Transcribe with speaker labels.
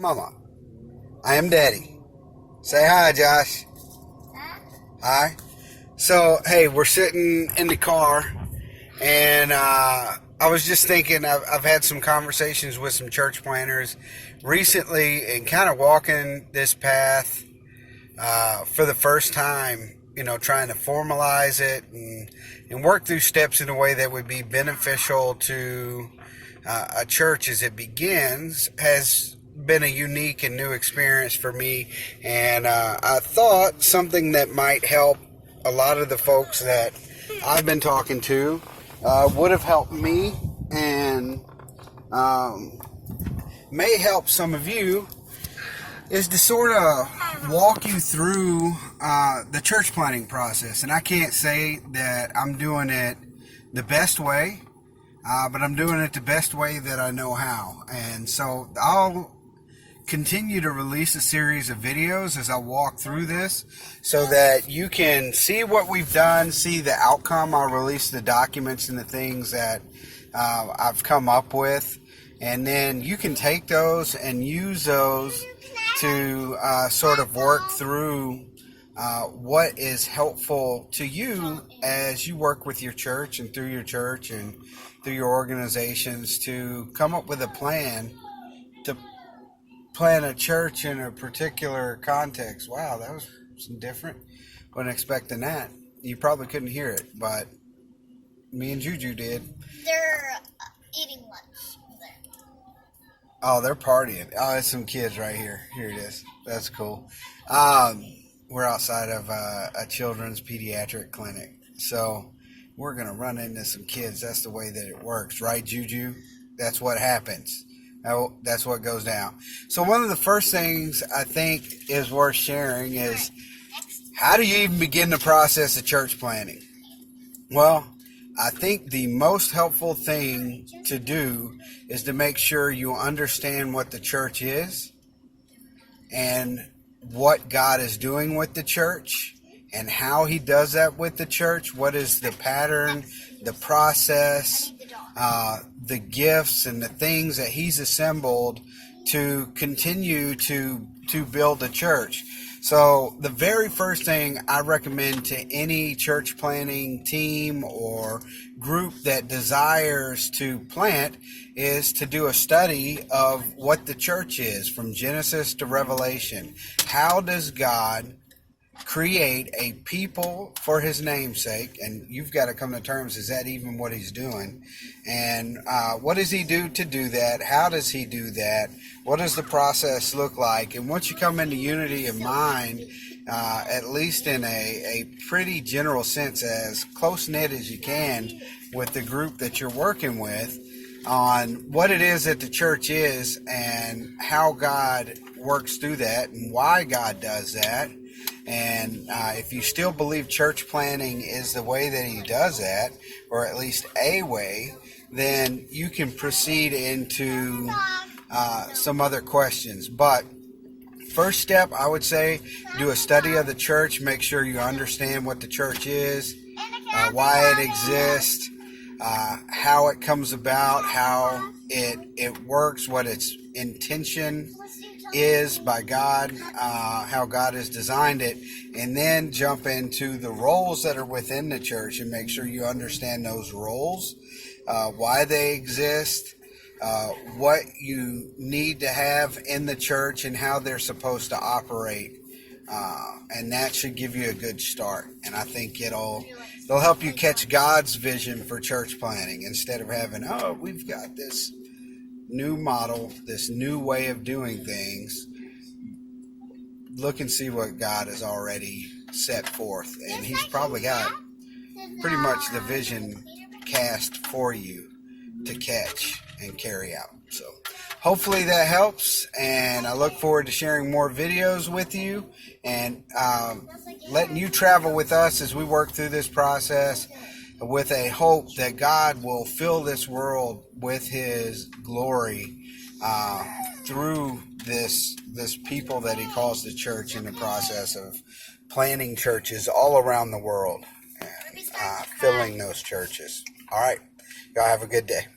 Speaker 1: Mama, I am Daddy. Say hi, Josh. Hi. So, hey, we're sitting in the car, and I was just thinking, I've had some conversations with some church planners recently and kind of walking this path for the first time, trying to formalize it and work through steps in a way that would be beneficial to a church as it begins has been a unique and new experience for me. And I thought something that might help a lot of the folks that I've been talking to would have helped me and may help some of you is to sort of walk you through the church planning process. And I can't say that I'm doing it the best way, but I'm doing it the best way that I know how. And so I'll continue to release a series of videos as I walk through this so that you can see what we've done, see the outcome. I'll release the documents and the things that I've come up with, and then you can take those and use those to sort of work through what is helpful to you as you work with your church and through your organizations to come up with a plan to plan a church in a particular context. Wow, that was some different. Wasn't expecting that. You probably couldn't hear it, but me and Juju did.
Speaker 2: They're eating lunch.
Speaker 1: Oh, they're partying. Oh, it's some kids right here. Here it is. That's cool. We're outside of a children's pediatric clinic. So we're going to run into some kids. That's the way that it works, right, Juju? That's what happens. That's what goes down. So one of the first things I think is worth sharing is, how do you even begin the process of church planning? Well, I think the most helpful thing to do is to make sure you understand what the church is and what God is doing with the church and how he does that with the church. What is the pattern, the process, the gifts and the things that he's assembled to continue to build the church. So the very first thing I recommend to any church planning team or group that desires to plant is to do a study of what the church is from Genesis to Revelation. How does God create a people for his namesake? And you've got to come to terms, is that even what he's doing? And what does he do to do that? How does he do that? What does the process look like? And once you come into unity of mind, at least in a pretty general sense, as close-knit as you can with the group that you're working with, on what it is that the church is and how God works through that and why God does that. And if you still believe church planning is the way that he does that, or at least a way, then you can proceed into some other questions. But first step, I would say, do a study of the church. Make sure you understand what the church is, why it exists, how it comes about, how it works, what its intention is by God, how God has designed it, and then jump into the roles that are within the church and make sure you understand those roles, why they exist, what you need to have in the church and how they're supposed to operate. And that should give you a good start. And I think it'll help you catch God's vision for church planning instead of having, we've got this new model, this new way of doing things. Look and see what God has already set forth. And he's probably got pretty much the vision cast for you to catch and carry out. So hopefully that helps, and I look forward to sharing more videos with you and letting you travel with us as we work through this process, with a hope that God will fill this world with his glory through this people that he calls the church, in the process of planting churches all around the world and filling those churches. All right. Y'all have a good day.